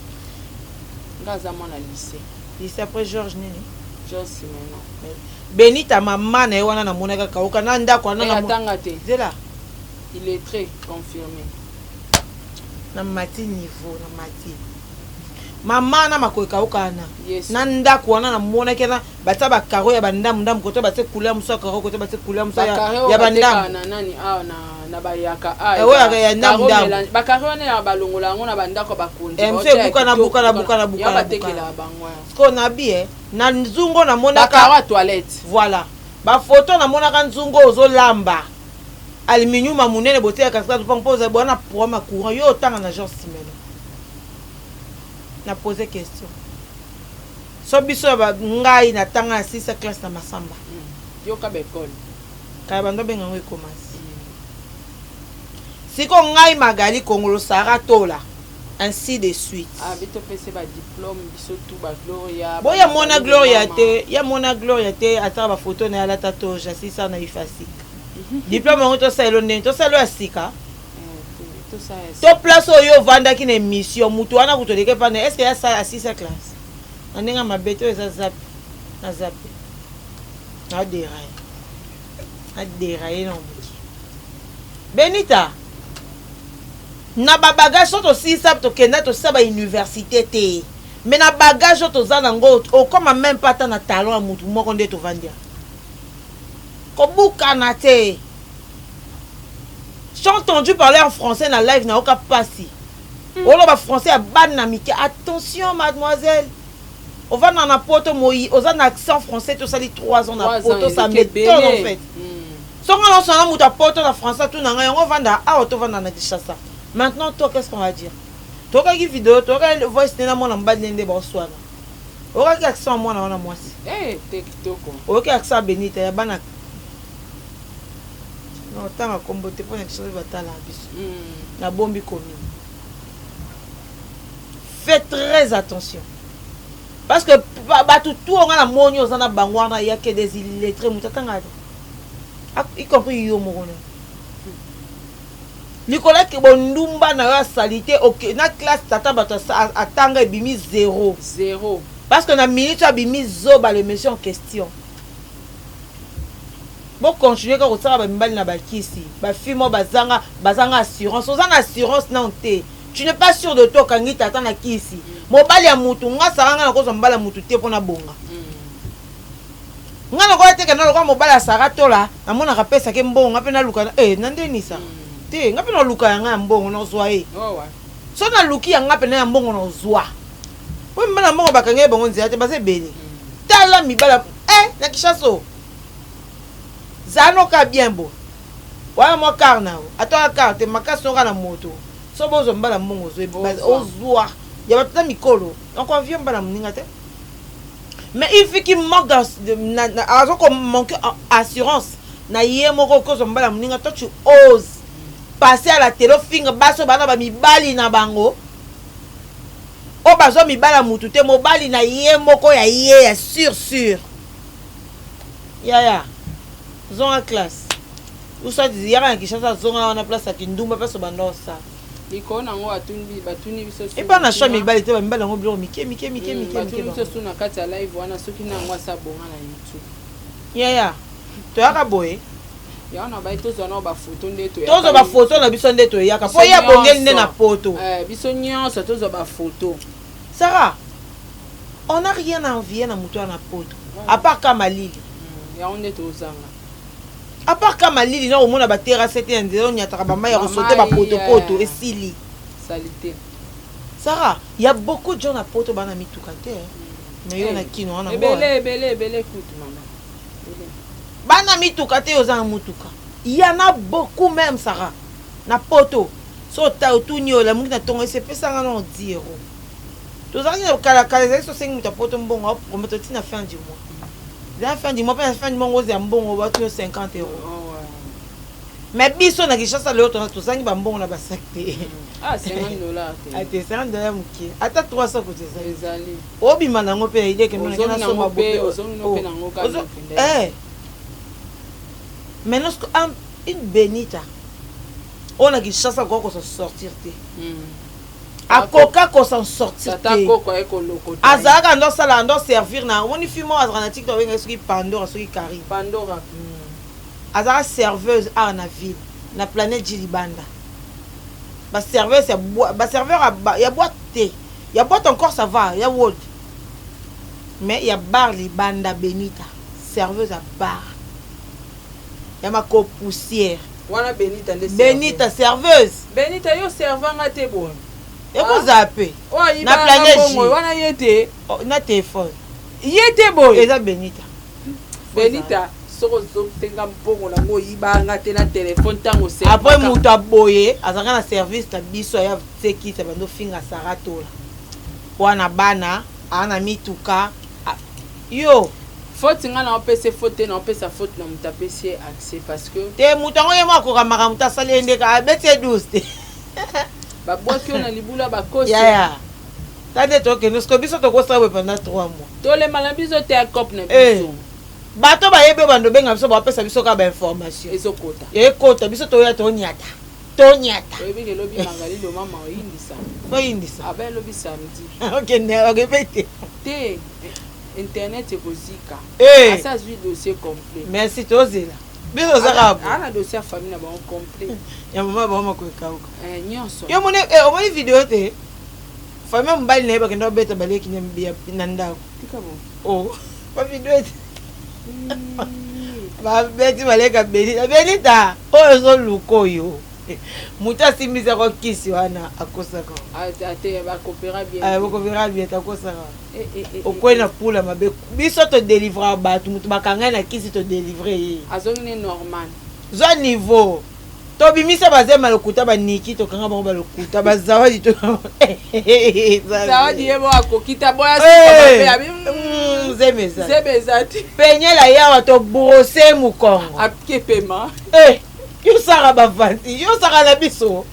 Ngaza mona lycée. Lycée après Georges Nini. Georges Simeno. Benita mama na wana na monaka kauka na ndako na atanga te. Zela. Il est très confirmé. Na mati niveau na mati. Mama na makoka ukana. Yes. Na ndako wana na monaka na bata ba karo ya bandamu ndamu koto bate couleur musa karo koto bate couleur musa ya bandamu. Na nani na bayaka ya ndamu ndamu. Bakaro wana ya balongola ngo na bandako bakundi. Mfe buka ya batekela bangwa. Ko na bien na nzungo na monaka bakaro toilette. Voilà. Ba photo na monaka nzungo ozo lamba. Aluminium munene botea kasika to pose bona pour ma courant yo tanga na Georges Simeno. Na poser question. So biso ba ngai na tanga 6e classe na Masamba. Yo ka bekol. Ka bando benga ngo commence. Siko ngai Magali Kongolo Sara tola. Ainsi de suite. Ah bito pese ba diplôme biso tout ba Gloria. Boya mona Gloria te, ya mona Gloria te ata ba photo na la tato jasisa na ifasik. Diplôme ngo to sa elonde, to sa lo asika. To place oyo vanda ki na émission mutu wana kutoleke pa est-ce que ya sa à 6e classe. Andenga mabeto eza zap na zap. Na dérailler non. Benita. Na ba bagage to si sap to kenda to sa ba université te. Mais na bagage to za nango o comme même pas ta na talon mutu moko nde to vandia. Ko buka na te. j'ai entendu parler en français dans live na oka passi olo ba français ya ban na mike attention mademoiselle on va dans la poto moi aux un accent français tout ça dit 3 ans na poto ça m'étonne en fait songa non sona muta poto na français tout na on va dans a auto va dans na Kinshasa maintenant toi qu'est-ce qu'on va dire toi qui vidéo toi qui voice na mona mbadende ba swana oka ki accent moi na moi TikTok oka accent Benita ya bana non tant à comboter pour une chose batala biso na bombi commune faites très attention parce que tout on a la monnaie on a bangwana il y a que des illettrés mutatanga y compris yo mona Nicolas ki bondumba na la salité OK na classe tata bato atanga ebimi 0 parce que na minute abimi zoba le monsieur en question. Bon continuer quand on va mbali na bakisi ba fimo bazanga assurance ozana assurance na onte tu n'es pas sûr de toi kangi tata na kisi mobali ya mutu nga saranga na kozo mbala mutu te pona bonga nga na ko te kana ko mobali ya sarato la na mona kapesa ke mbonga pe na luka na ndeni sa te nga pe na luka ya nga mbongo no zwa so na luki ya nga pe na mbongo no zwa we mbala mbongo bakange bongo nzia te base beni tala mibala na kishaso zano ka bien beau wala mo karna atoka carte makasi nga na moto so bozo mbala mbongo ozwa ya batata mikolo donc on vient mbala mninga te mais il fait qu'il manque comme manque assurance na yemo ko zo mbala mninga toi tu oses passer à la télé finga baso bana ba mibali na bango o bazo mibala mutu te mobali na yemo ko ya sûr ya zonga classe ou ça dit yaka Kinshasa zonga on a place à Kindumba parce que bando ça ikona ngo batuni biso et pas na chambre ibali te ba mbala ngo bilo mike batuni biso suna kati ya live wana soki na ngwa sa bonga na YouTube ya to yaka boye ya na ba itozo na ba photo ndeto ya tozo ba photo na biso ndeto yaka po ya bongeli nde na poto biso nyonso tozo ba photo Sarah on n'a rien à envier na mutu na poto à part Kamalili ya on ndeto ozanga à part Kamalili na omona ba terrasse te ndelo nyataka ba maya resote ba poto esili salité Sarah il y a beaucoup de gens na poto bana mituka te mais yo na kino na belé écoute maman bana mituka te ozanga mutuka il y en a beaucoup même Sarah na poto so ta otunyo la mungi na tongo se pesa nga no 10 €. Tozangi kala so 5 muta poto mbongo promettre tina fin du mois. La fin du mois pas fin du mois oza mbongo ba 50 €. Mais biso na Kinshasa le autre tozangi ba mbongo na ba sac te. $50 te. Ate $50 mukie. Ata 300 ko ezali. Obima nango pe ide ke mona kana so mabope. Mais lorsque une Benita on a Kinshasa ko s'en sortir te. Akoka ko s'en sortir te. Azaka ndo sala ndo servir na woni fimo azana TikTok wenga soki Pandora soki Kari. Pandora. Azaka serveuse à na ville na planète Djilibanda. Ba serveuse ba serveur ya boîte te. Ya boîte encore ça va, ya wood. Mais ya bar Libanda Benita, serveuse à bar. Ya ma ko poussière. Wana Benita ndesi. Benita serveuse. Benita yo servanga te bon. Eko zappé. Na planète wana yete na téléphone. Yete boy. Eza Benita. Benita soko tenga mbongo na ngo yibanga te na téléphone tango se. Après mutu aboye azanga na service ta biso ya teki ta bando finga saratola. Wana bana ana mituka yo faute nga na opese faute na opesa faute na mutapesi accès parce que te mutango yema ko kamaka mutasale ndeka bete douce ba boki na libula ba kosi ya tande toke nous ko biso to ko sa pendant 3 mois to le malabiso te akop na biso bato ba yebe bando benga biso ba pesa biso ka ba information ezokota ekota biso to ya to nyata oyebi ke lobi mangali lo mama oyindisa oyindisa abe lobi samedi ok ne répéter te internet ekozika asa zwi dossier complet merci tozela biso zaka ana dossier famille na ba complet ya mama ba mama ko kauka nyonso yo mone omoni video te famille mbali na ba kendo beta baleki na ndako tika bon ba video te ba beti baleka Benita oyo zo luko yo Muta simisa ko kisi wana akosaka. Ate ba coopérer bien. Ah, ko verra bien akosaka. Okwena pula mabe. Biso to délivrer batu mutu bakanga na kisi to délivrer. Azongine normal. Zo niveau. To bimisa bazema lokuta ba niki to kanga ba lokuta bazawadi to. Zawadi yebo akokita boya sipa abi. Zemeza. Zemezati. Penyela yawa to brosser mukongo. Apike paiement. Yo sara bavanti, yo sara la biso.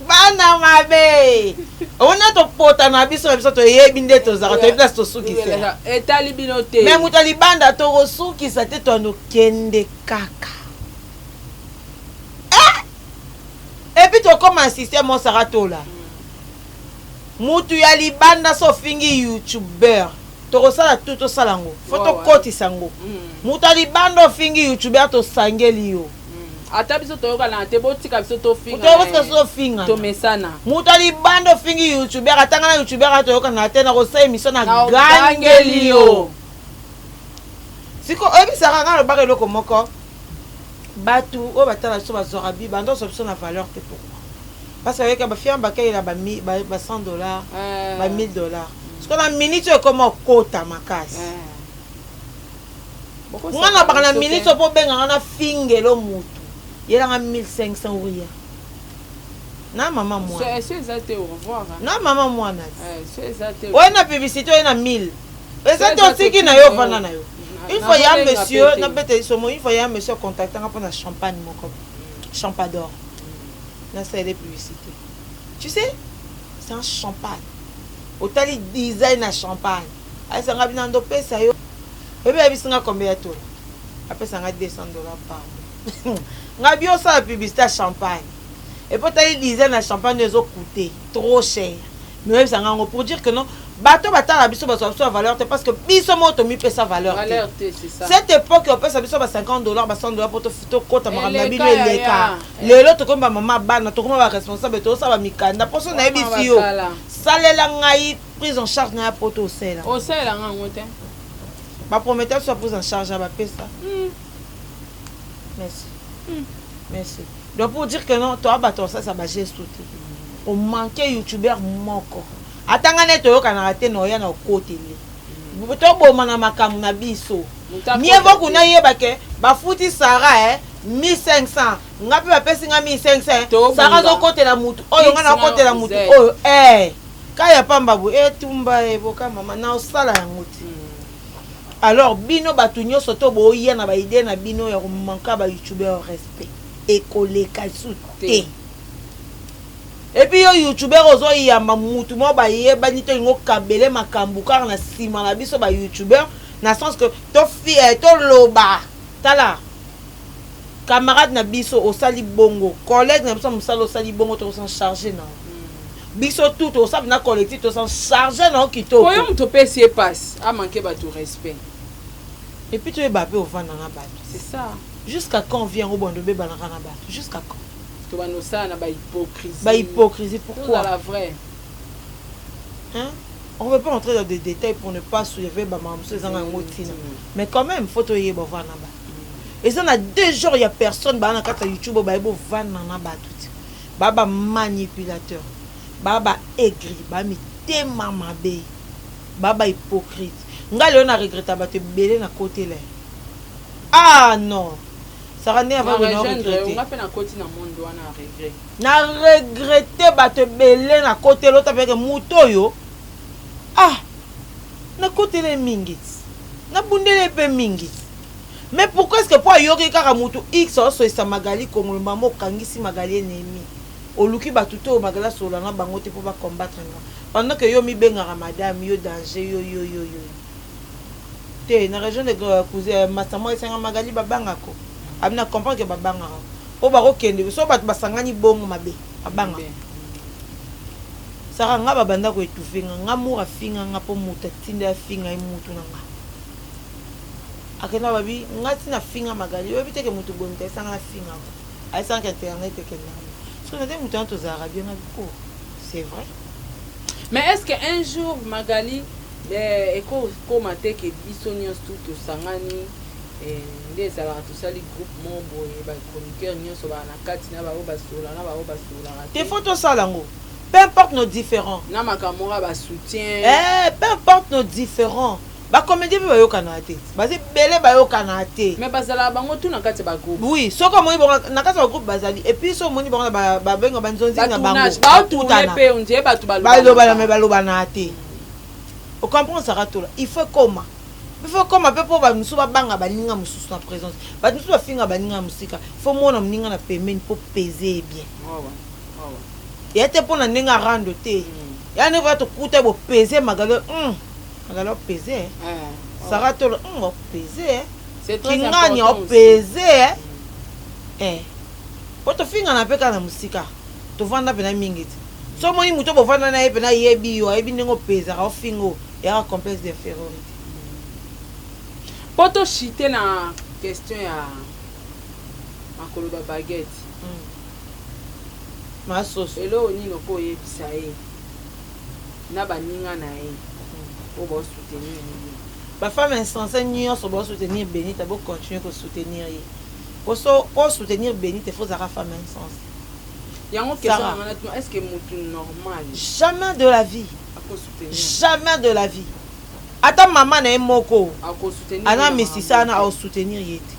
Bana mabe. On a to pota na biso to yebi nde to zara to place to suki se. Etali binote. Mais mutali banda to rosuki sa te to no kende kaka. Et puis to comme un système on sara to la. Mutu ya libanda so fingi YouTuber. To sala tout salango. Foto koti sango. Mutali bando fingi YouTuber to sangeli yo. Ata biso to yoka na te botika biso to finga. To botika so finga. To mesana. Mutali bando fingi YouTuber atanga na YouTuber to yoka na te na ko sa émission na gangeli yo. Siko obi sara na ba loko moko. Batu o batala so bazora bi bando so na valeur te pourquoi. Parce que ba fiamba ka ila ba $100, ba $1000. Parce que la minute comment kota makasi. Ngana bakana minute po benga ngana fingelo mutu. Yela nga 1500 ouya. Na maman moi. C'est exact au revoir. Na maman moi na. C'est exact. Ouais na publicité ouais na 1000. Et ça to siki na yo vana na yo. Une fois ya monsieur na bete somo une fois ya monsieur contactant pour na champagne moko. Champador. Na c'est des publicités. Tu sais, c'est un champagne. Otali design na champagne. Ay sanga binando pesa yo. Bébé abisinga combien to? Apesanga $200 par mois. Ngabi o sa publicité à champagne. Et puis tali design na champagne ezo coûter trop cher. Mais abisinga ngo pour dire que non, bato batala biso baso valeur parce que biso moto mi pesa valeur. Valeur c'est ça. Cette époque on pesa biso ba $50 ba $100 pour to photo kota makamba bino eleka. Lelo to komba mama bana to komba ba responsable to sa ba mikanda poso na ebisi yo. Salela ngai prise en charge na poto osela. Osela nga ngote. Ba prometteur soit prise en charge à ba pesa. Merci. Merci. Donc pour dire que non, toi bato ça ba geste tout. On manquait youtubeur moko. Atanga neto yo kana raté no ya na côté li. To boma na makamu na biso. Mieux vaut kuna yeba ke ba futi Sarah 1500. Ngapi ba pesi nga 1500. Sarah zo côté la mutu. Oyo nga na côté la mutu. Oyo kaya pamba bu tumba boka mama na osala yanguti. Alors bino batu nyonso to boya na ba idée na bino ya ko manka ba youtubeur respect et koleka soute. Et puis yo youtubeur ozo yamba mutu mo ba yeba ni to ngo kabele makambu car na sima na biso ba youtubeur na sens que to to loba tala camarade na biso osali bongo collègue na biso musalo osali bongo to s'en charger na biso tout au sab na collectif to s'en charger na okito ko yo mto pesi passe a manquer ba tout respect et puis tu es babé au vent na ba c'est ça jusqu'à quand vient au bondo beba na ba jusqu'à quand to bano ça na ba hypocrisie pourquoi la vraie hein on ne veut pas entrer dans des détails pour ne pas soulever ba mamso zanga ngotina mais quand même faut to yeba va na ba et ça na 2 jours il y a personne ba na kata YouTube ba ebo va na ba tout baba manipulateur baba aigri ba mi tema mabe baba hypocrite ngali on a regretté ba te belé na côté là ah non ça rend avant de regretter on a fait na côté na monde wana regret na regretter ba te belé na côté l'autre avec muto yo ah na côté les mingit na bundele pe mingit mais pourquoi est-ce que pour yoki kaka mutu x so sa magali comme le mamo kangisi magali ennemi oluki batuto magala sola na bango te pour ba combattre pendant que yo mi benga madame yo danger yo te na région de cousin masamo esenga magali babanga ko abina comprendre que babanga o ba ko kende so bat basangani bongo mabe babanga sara nga babanda ko etufinga nga mura finga nga po muta tinda finga imutu nanga akena babi nga tina finga magali yo biteke mutu bonta esanga finga ai sanga internet ekena parce que na mutu to zara bien ko c'est vrai mais est-ce que un jour magali eko komate ke biso nyos tout sangani nde ezalaka tosali groupe mo boye bachroniqueur nyonso baa na kati na bao basolaka te faut tosala yango peu importe nos différents na makambo moka basoutien peu importe nos différents bacomédie mpe bayokana te bazebele bayokana te mais bazalaka bango tu na kati ya bagroupe oui soki omoni bango na kati ya bagroupe bazali epuis so omoni bango na babenga banzonzi na bango baotourne mpe ondie bato balobana me balobana te ocomprendre saratola il faut koma mpe mpo bamosusu babanga baninga mosusu na présence bato mosusu bafinga baninga ya mosika fo mona moninga na pembeni mpo pese bien ya te mpo na ndenge arando te ya ndenge vala tokuta bopese magalo opese saratola opese kingani opese po tofingana mpe kaka na mosika tovanda mpena mingi te so moni moto bovanda na ye mpena yebi yo ayebi ndenge opesaka ofingo yaka complexe d'infériorité po toshite na question ya makoloba baguette masoso eloo nini oko oyebisa ye na baninga na ye po bosoutenir nini bafemme insensé nyonso bosoutenir Benita bocontinue kosoutenir ye po soutenir Benita faut zaka femme insensé yango question est-ce que mutu normal jamais de la vie akosoutenir jamais de la vie ata mama na ye moko akosoutenir ana misisa na osoutenir ye te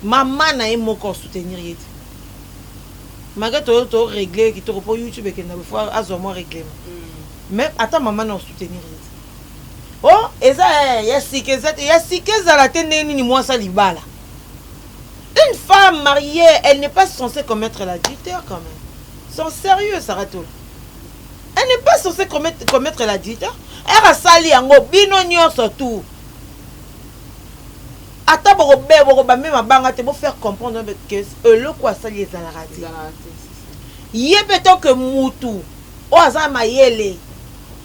mama na ye moko osoutenir ye te malgré to régler kitoko po YouTube ekenda befo azwa mwa règlement mais ata mama na osoutenir ye te oh eza ya sike ezala te ndenge nini mwasa libala. Une femme mariée, elle n'est pas censée commettre l'adultère quand même. Sont sérieux, Saratola. Elle n'est pas censée commettre l'adultère. Elle a sali en bino surtout. Ata borobe même abanga te pour faire comprendre que le quoi sali les alarati. Yebeto que mutu o aza mayele.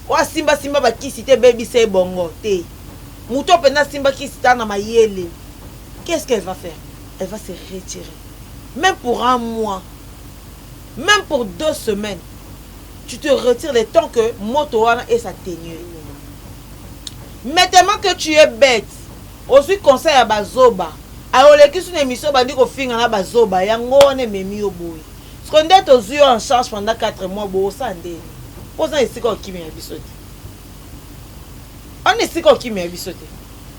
O simba ba kisite baby say bongo te. Mutu pena simba kisita na mayele. Qu'est-ce qu'elle va faire? Elle va se retirer. Même pour un mois, même pour 2 semaines, tu te retires le temps que Motoana et sa tenue. Maintenant que tu es bête, aussi conseil à Bazoba. Alors, les qui sont une émission, bandi ko finga na Bazoba, yango ne memi au boy. Ce qu'on est aux yeux en charge pendant 4 mois, bo sandé. Posant ici qu'on qui m'a bisoté. On est ici qu'on qui m'a bisoté.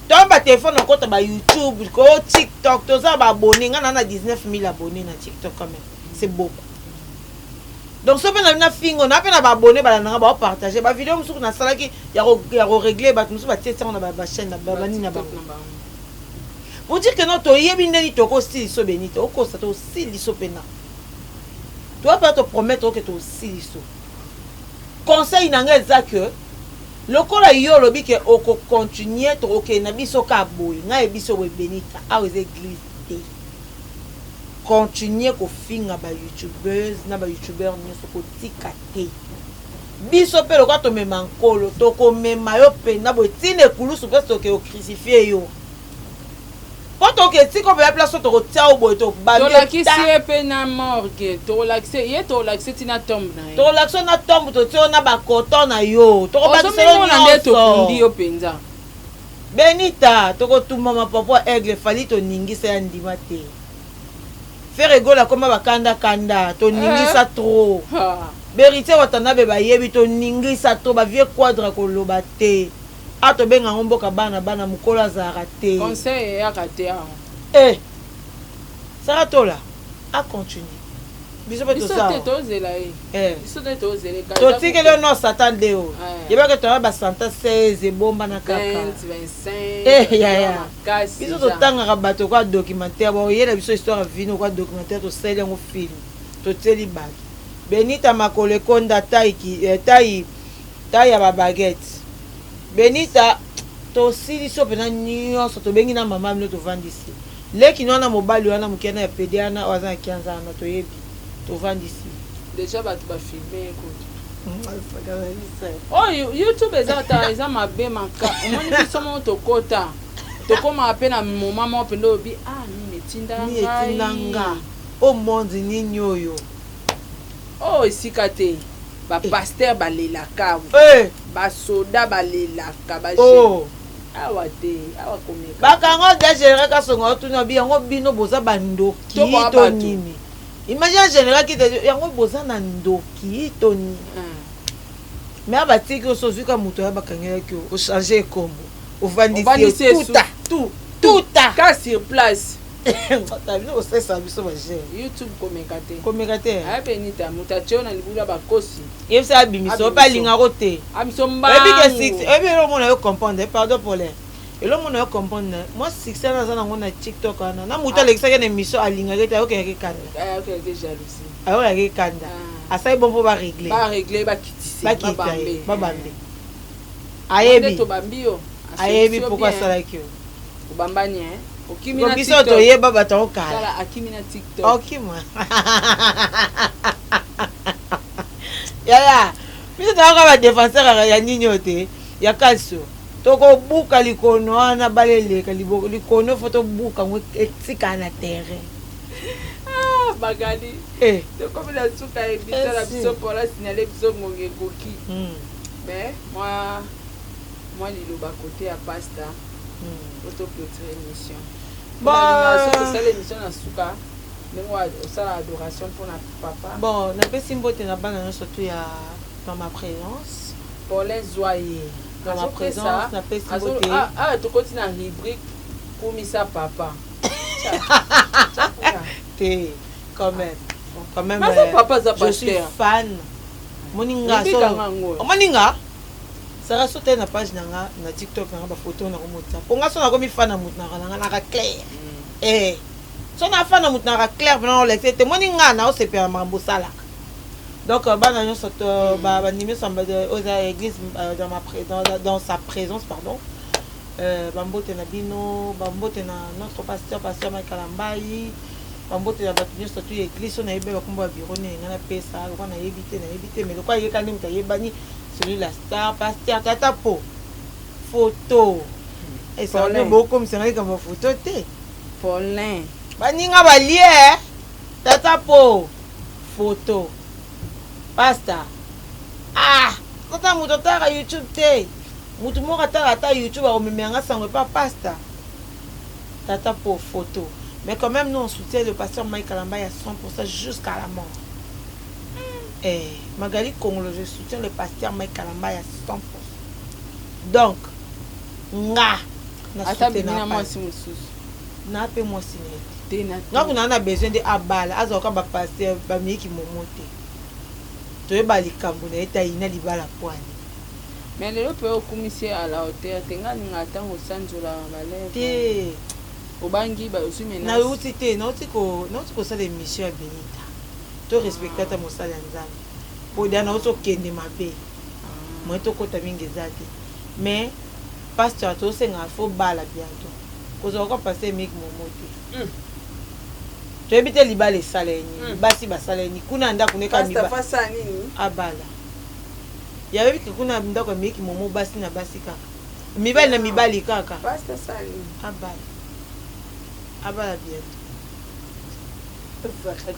Donc, ba téléphone on compte ba YouTube, ko TikTok, tout ça ba abonné, on a 19 000 abonnés na TikTok quand même. C'est beaucoup. Donc, si on a fingo, on a pas abonné, ba partager ba vidéo musuku na sala ki ya régler ba musuku ba tete on a ba chaîne na ba ni na ba. Pour dire que non to yebi ndeni to ko style so benito, ko sa to style so pena. Tu vas pas te promettre que to style so. Conseil nanga za que lokola yo lobi ke oko continuer to ok na biso ka boy na biso we Benita a aux églises te continuer ko finga ba youtubeuse na ba youtubeur nyoso ko tika te biso pe lokwa to mema nkolo to ko mema yo pe na bo tine kulusu pe to ke o crucifier yo poto ke tiko pe place to ko tia o boy to ba to la ki si pe na morgue to la ki tina tombe na to la ki na tombe to tio na ba coton na yo to ko ba selo na nde to kundi yo penza Benita to ko tuma ma papa aigle fali to ningisa ya ndima te faire gola koma ba kanda to ningisa trop berité watana be ba yebi to ningisa to ba vie quadra ko loba te ato benga ngomboka bana mukola zara te conseil ya kate Saratola a continuer biso pe to ça to zela biso to zela to tikele no satan deo yeba ke to ba santa 16 bomba na kaka 25 ya biso to tanga bato kwa documentaire ba yela biso histoire vino kwa documentaire to sele ngo film to teli bag Benita makole konda tai ya ba baguette Benita to sili so pena nyonso to bengi na mama mino to vandisi leki nona mobali wana mukena ya pediana waza kianza na to yebi to vandisi déjà ba filmer oh YouTube eza mabe manka omoni biso mo to kota to koma pe na mama mo pe ndo bi ni metindanga o monde ni nyoyo oh isikate ba pasteur balelaka ba soda balelaka ba awa te awa komeka bakango de général kasonga otuna bi yango bino boza bandoki to nini imagine général ki te yango boza na ndoki to nini mais abatiki osozwika moto ya bakangelaki o changer kombo ovandisi tuta ka sur place tabino osesa biso bagere YouTube komeka te apenita moto atio na libula bakosi yebisa abimiso ope alingako te amiso mbangu ebi elomona yo comprendre pardon pour l'air elomona yo comprendre moi succès naza nango na TikTok wana na moto alekisaki na émission alingaki te ayokeyaki kanda asali bon mpo baregle babambe ayebi pourkoi asalaki yo obambani biso toyeba bato okala akimi na TikTok okima yaya biso toyaka badefenseur ya nini yo te ya kalsio tokobuka likono wana baleleka likono fo tobuka ngo etika na terrain bagali tokomi na suka ebisa na biso mpola signale biso ngonge ekoki mais moi liloba kote ya pasta autoclôture émission osala émission na suka ndenge osala adoration mpona papa bon napesi mbote na bana nyonso to ya dans ma présence Paulin Zoye dans ma présence napesi mbote tokoti na rubrique kumisa papa te quand même papa je suis fan moninga sara sote na page nanga na TikTok nanga ba photo na komota ponga so na komi fan na mutu na nga clair so na fan na mutu na clair bana le te moninga na o se pera mambo sala donc bana nyonso to ba nimi samba de aux église dans sa présence pardon bambote na bino bambote na notre pasteur Michael Ambai bambote na bato nyonso to église so na yebe bakombo ya bureau ne nga na pesa ko na yebite mais le quoi yeka ndi mutayebani celui la star pasteur tata po photo et ça ne beaucoup comme ça comme photo te Paulin baninga balie tata po photo pasta tata muto taka YouTube te mutu moko ata YouTube akomemanga sango pa pasta tata po photo mais quand même nous on soutient le pasteur Michael Ambai à 100% jusqu'à la mort. Magali Congolo, je soutiens le pasteur Michael Ambai à 100%. Donc nga na soutien na pe moi siné nga kuna na besoin de abala azoka ba pasteur ba miki momote to ba likambo na eta ina libala kwani mais le peut commissaire à la hauteur tenga ninga tango sanjola balève te obangi ba aussi menace na uti te na uti ko sala émission ya Benita to respecter ta mosala nzambe po dia na uto kende mabe moi to kota mingi zati mais pasteur to senga fo bala bientôt kozo ko passer mik momote to ebite libala saleni basi basaleni kuna ndako neka miba pasteur fasa nini abala ya webi kuna ndako miki momo basi na basi kaka mibali na mibali kaka pasteur sali abala bien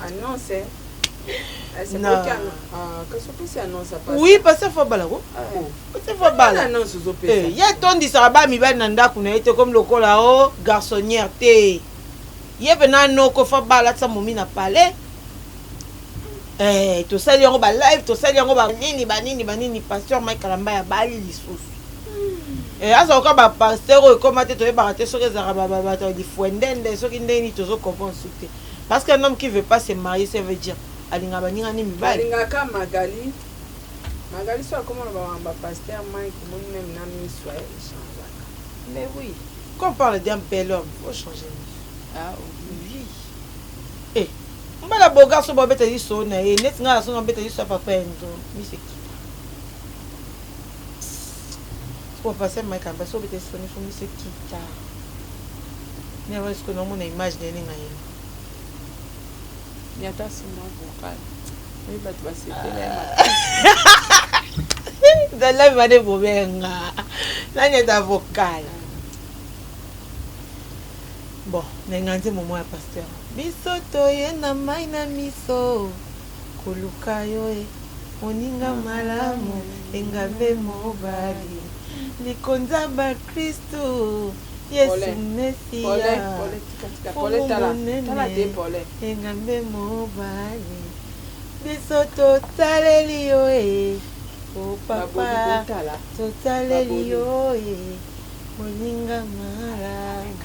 annonce oui parce que faut bala ko c'est faut bala ya tondi saraba mibali na ndako na ete comme lokola o garçonnière te yebe na noko faut bala sa momi na palais to sali yango ba live to sali yango ba nini pasteur Michael Ambai ya bali lisusu aza ko ba pasteur ko mate to yeba te soki za ba to di fuendende soki ndeni to zo comprendre souté parce qu'un homme qui veut pas se marier ça veut dire alinga baninga ni mibali alinga ka magali so comment ba pasteur Mike mon même na mi soit échange mais oui quand on parle d'un bel homme faut changer oui mbala boga so bobeta yiso na net nga so ngabeta yiso papa endo miseki pour passer Mike Ambai so beta so ni fo miseki ta ne va ce que non mon image de ninga yena nyata sima vocal oui bat ba c'était là la va de bobenga la nyata vocal bon nenganze momo ya pasteur biso toye na mai na miso koluka yo moninga malamu engabe mobali likonzamba Kristo Yesu Mesia engambe mobali biso totaleli yo o papa totaleli yo moninga malamu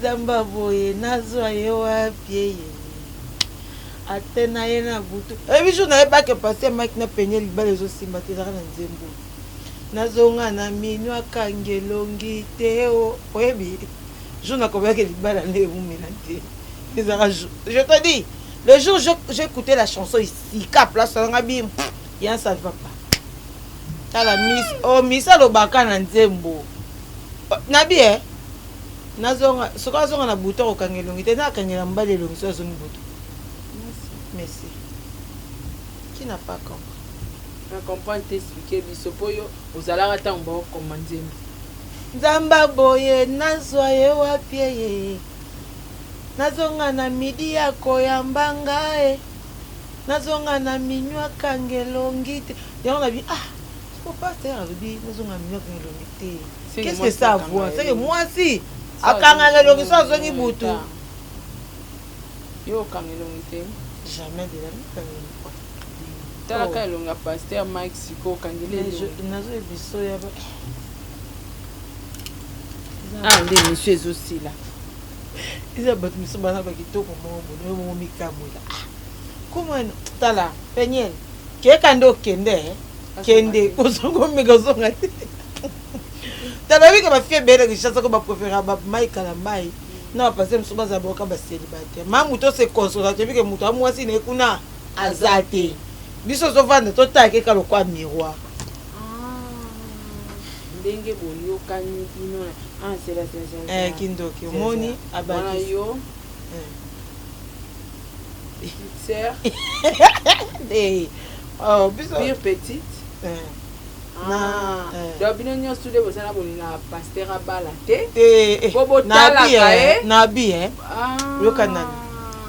zamba boye nazwa ye wapi ate na ye na butu ebiso na ye bake pase mike na penye libala ezosimba te ezaka na nzembo nazonga na minu akangelongi te oyebi jour nakobayaki libala nde emumela te ezaka jour je te dis le jour j'ai écouté la chanson ici ka place nanga bim ya ça va pas tala miss alobaka na nzembo nabi nazonga soka azonga na buto okangelongi te na akangela mbala elongi so azongi buto merci qui n'a pas compris na comprendre t'expliquer biso poyo ozalaka tango ba komanda nzamba boye nazwa ye wapi ye nazonga na midi ya koyamba ngae nazonga na minwa kangelongi te yango na bi faut pas faire bi nazonga na minwa kangelongi te qu'est-ce que ça voit c'est que moi si akangelongi so azongi butu yo kangelongi te jamais de la vie talaka elonga pasteur Mike siko kangele nazo ebiso ya ba nde monsieur ezosila iza bato miso bana bakitoko mobo no mikamula comment tala penyel keka ndo kende kozongo megazonga tala bika ba fie bele kishasa ko ba préférer ba Mike la mai na passer miso baza boka ba célibataire mamu to se consola te bika muto amwasi ne kuna azate biso sovanda totake kalo kwa miroir ndenge boyo kani bino c'est kindoki moni abaki yo sœur biso pire petite donc bino nyonso de bosana bolinga pasteur abala te bobotalaka nabi yokanani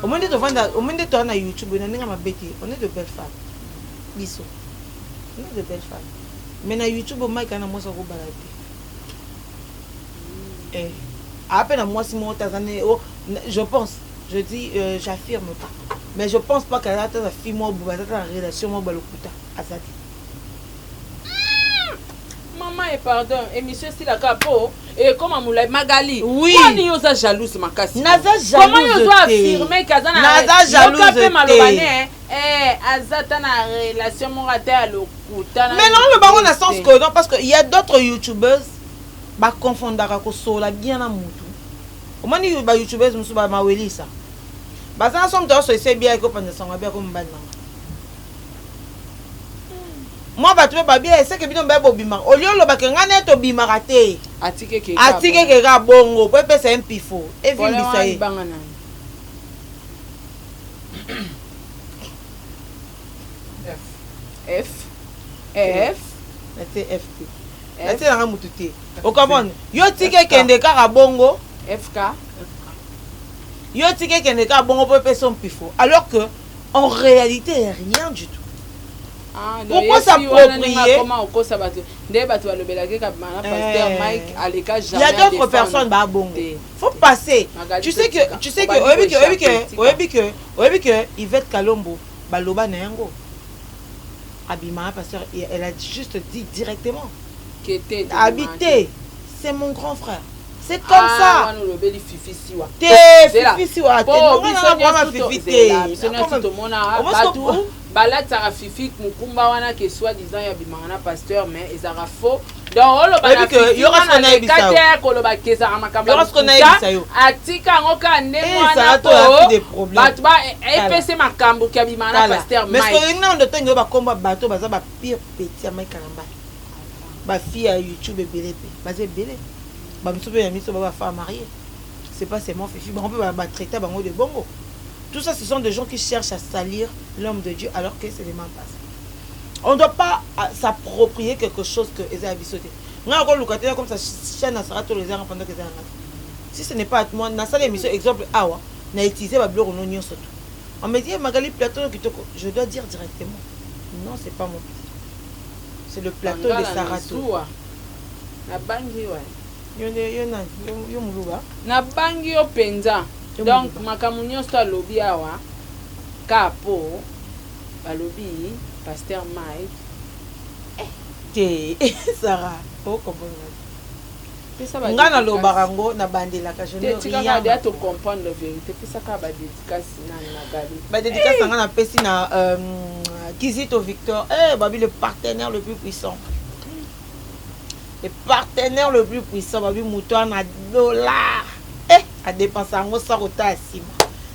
omonde tovanda omonde to na YouTube na ninga mabeti on est de belles femmes biso on est de belles femmes mais na YouTube o Mike na moso ko balade après na moi si mon tazane je pense je dis j'affirme pas mais je pense pas qu'elle a ta fille moi boubata ta relation moi balokuta azati maman et pardon émission si la capo et comme Moulay Magali oui ni osa jalouse makasi naza jalouse comment yo doit affirmer kazana naza jalouse malobane azata na relation morate à lokuta mais non le baron na sens que non parce que il y a d'autres youtubeuses ba confondaka ko sola bien na mutu omani ba youtubeuses musu ba mawelisa bazana somme to so ese bien ko panda sanga bien ko mbana moi bato ba bien c'est que bino mbebo bima olio lo bakenga neto bima raté atike ke ga bongo po pesa impifo e vimbisa e F na mutu te o comment yo tike kende ka bongo FK yo tike kende ka bongo po pesa impifo alors que en réalité rien du tout. Pourquoi s'approprier? Il y a d'autres personnes bah bon. Faut passer. Tu sais que Yvette Kalombo baloba na yango. Abima pasteur elle a juste dit directement habiter c'est mon grand frère. C'est comme ça. Balatara fifi mukumba wana ke soit disant ya bimana pasteur mais ezara faux donc olo bana que yo rasona ebisa yo ko lo ba keza makamba yo rasona ebisa yo atika ngoka nde mwana to batu ba epese makambo ke bimana pasteur mais ce que non de temps yo ba komba bato baza ba pire petit ya mai kalamba ba fille à YouTube belé bazé belé ba msobe ya miso ba femme mariée c'est pas seulement fifi on peut ba traiter bango de bongo. Tout ça, ce sont des gens qui cherchent à salir l'homme de Dieu alors que c'est les mains passées. On ne doit pas s'approprier quelque chose que Eza a bissoté. Comme ça, chaîne sera tous les ans pendant que si ce n'est pas à moi, dans cette émission, exemple, on a utilisé ma blog en oignon surtout. On me dit, Magali Plateau, je dois dire directement. Non, c'est pas mon plateau. C'est le plateau de Sarato. nabangi wa yo nani yo muluba nabangi yo penza donc makambo nyonso alobi awa kapo balobi pasteur Mike te Sarah okomona nga nalobaka ngo nabandelaka jeneria to comprendre la vérité pesaka badédicace nani na gali badédicace nga napesi na Kizito Victor babi le partenaire le plus puissant babi moto na dollar a dépensé yango sa kota ya nsima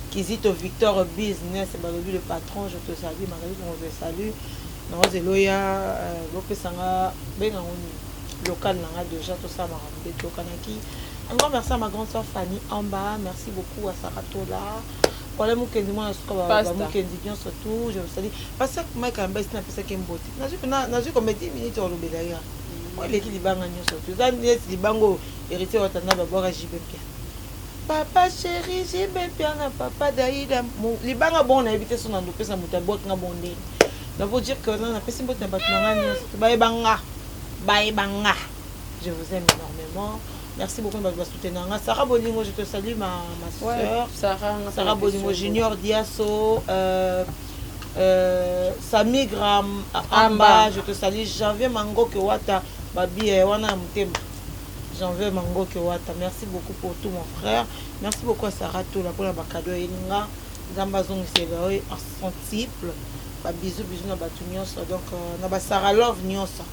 Kizito Victor business balobi le patron je te salue Magali on te salue naozeloya bopesanga bengango nini local nanga déjà tout ça m'a ramené tout kanaki un grand merci à ma grande soeur Fanny en bas merci beaucoup à Sarah Tola pour les mukendi moi na mukendi bien surtout je vous salue parce que moi quand même c'est na pesa kemboti nazu comme 10 minutes au lobelaya moi les qui libanga nyo surtout ça net libango hérité watana ba boka jibempia papa chéri jibempia na papa Daïda libanga bon na éviter son ando pesa mutabok na bonde ça veut dire que na pesa mboti na batanga nyo surtout Bye banga. Je vous aime énormément. Merci beaucoup de me soutenir. Sarah Bolingo, je te salue, ma soeur. Sarah Bolingo Junior Diasso. Sami Gram Amba, je te salue. Janvier Mango Kewata. Babi Wana Mutema. Janvier Mango Kewata. Merci beaucoup pour tout, mon frère. Merci beaucoup à Sarah Toula pour la Bakado Elinga. Zambazong Segaoui, en type. Bisous, bisous, na batu nyonso. Donc, na Sarah Love nyonso.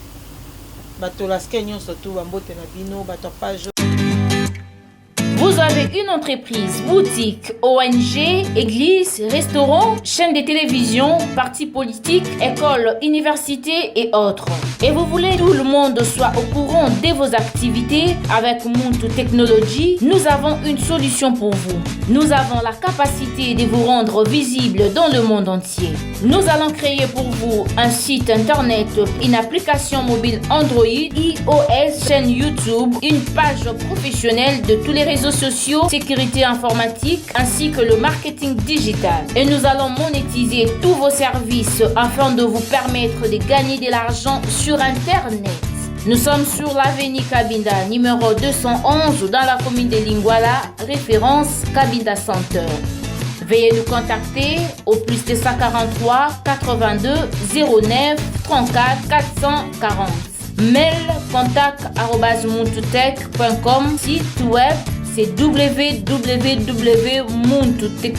Vous avez une entreprise, boutique, ONG, église, restaurant, chaîne de télévision, parti politique, école, université et autres. Et vous voulez que tout le monde soit au courant de vos activités avec Muntu Technology, nous avons une solution pour vous. Nous avons la capacité de vous rendre visible dans le monde entier. Nous allons créer pour vous un site internet, une application mobile Android, iOS, chaîne YouTube, une page professionnelle de tous les réseaux sociaux, sécurité informatique ainsi que le marketing digital. Et nous allons monétiser tous vos services afin de vous permettre de gagner de l'argent sur Internet. Nous sommes sur l'avenue Kabinda, numéro 211 dans la commune de Lingwala, référence Kabinda Center. Veuillez nous contacter au plus 243 82 09 34 440. Mail contact@muntutech.com. Site web c'est www.muntutech.com.